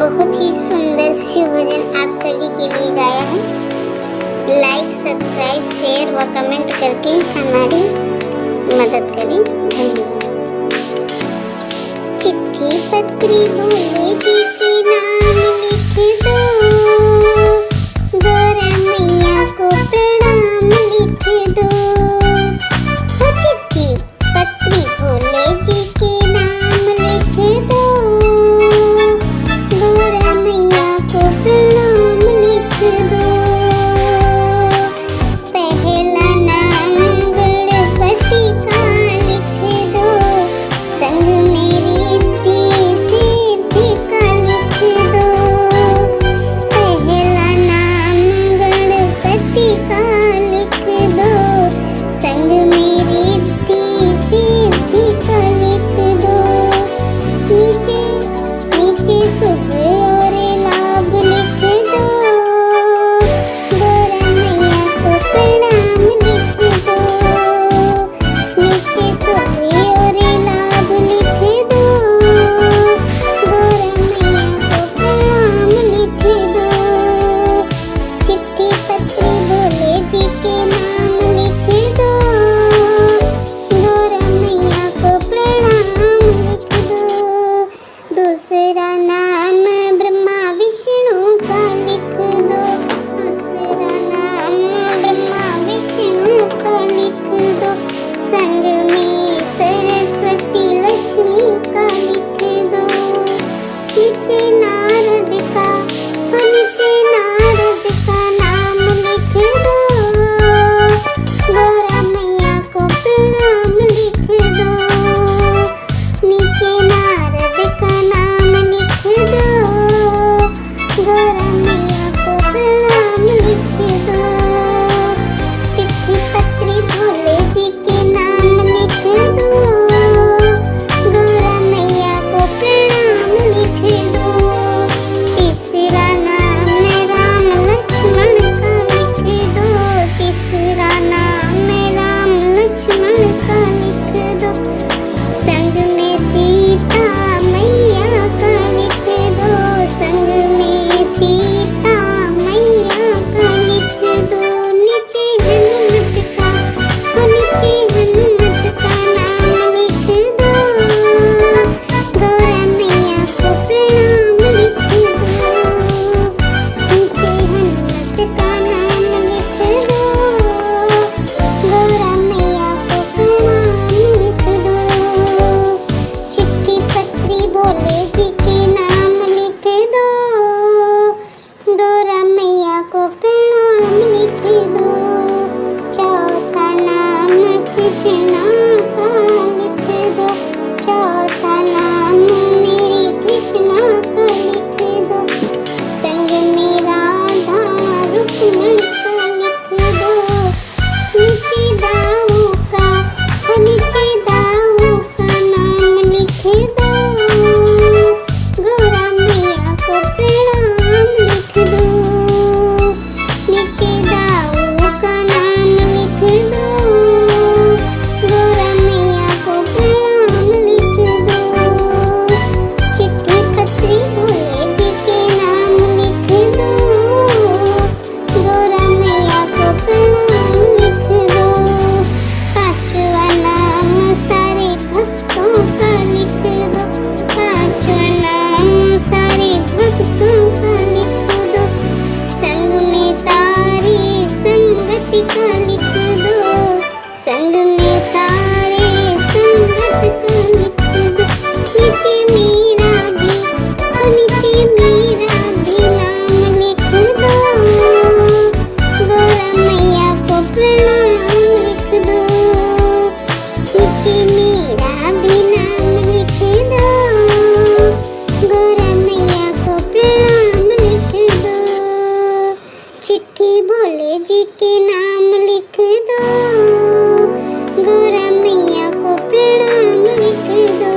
बहुत ही सुंदर सी भजन आप सभी के लिए गाया है। लाइक, सब्सक्राइब, शेयर व कमेंट करके हमारी मदद करें। धन्यवाद। चिट्ठी पत्री भोले जी के नाम लिख दो, गौरा मैया को प्रणाम लिख दो। चिट्ठी पत्री भोले जी के नाम लिख दो, गौरा मैया को प्रणाम लिख दो। पहला नाम गणपति का लिख दो, संग मेरी सिद्धि का लिख दो। पहला नाम गणपति का लिख दो, संग मेरी सिद्धि का लिख दो। नीचे नीचे शुभ और लाभ लिख दो, गौरा मैया को प्रणाम लिख दो। नीचे शुभ और लाभ लिख दो, गौरा मैया को प्रणाम लिख दो। चिट्ठी पत्री भोले जी के नाम लिख दो, गौरा मैया को प्रणाम लिख दो। दूसरा नाम ब्रह्मा विष्णु का लिख दो, दूसरा नाम ब्रह्मा विष्णु का लिख दो। संग में सरस्वती लक्ष्मी का लिख दो। नीचे नारद का नाम लिख दो, गौरा मैया को प्रणाम लिख दो। नीचे नारद का नाम लिख दो, गौरा मैया को प्रणाम लिख दो। चिट्ठी पत्री भोले जी के नाम लिख दो, गौरा मैया को प्रणाम लिख दो। तीसरा नाम राम लक्ष्मण का लिख दो, तीसरा नाम राम लक्ष्मण का लिख दो। संग में सीता मैया का लिख दो, संग में सीता मैया का लिख दो। नीचे हनुमत का नाम लिख दो, गौरा मैया को प्रणाम लिख दो। नीचे हनुमत का नाम लिख दो, गौरा मैया को प्रणाम लिख दो। चिट्ठी पत्री भोले जी के नाम लिख दो, गौरा मैया को प्रणाम लिख दो। चौथा नाम कृष्णा का लिख दो, चौथा नाम मेरी कृष्णा का लिख दो। संग में राधा रुक्मण का लिख दो। नीचे दाऊ का नाम लिख दो, गौरा मैया को प्रणाम लिख दो। नीचे दाऊ का नाम लिख दो, गौरा मैया को प्रणाम लिख दो। चिट्ठी पत्री भोले जी के नाम लिख दो, गौरा मैया को प्रणाम लिख दो। पांचवा नाम सारे भक्तों का लिख दो, पांचवा नाम सारे भक्तों का लिख दो। संग में सारी संगति का लिख दो, संग में सारे संगत का लिख दो। नीचे मेरा भी नाम लिख दो, गौरा मैया को प्रणाम लिख दो। नीचे मेरा भी नाम लिख दो, गौरा मैया को प्रणाम लिख दो। चिट्ठी भोले जी के नाम लिख दो, गौरा मैया को प्रणाम लिख दो।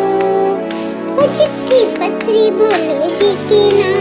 चिट्ठी पत्री भोले जी के नाम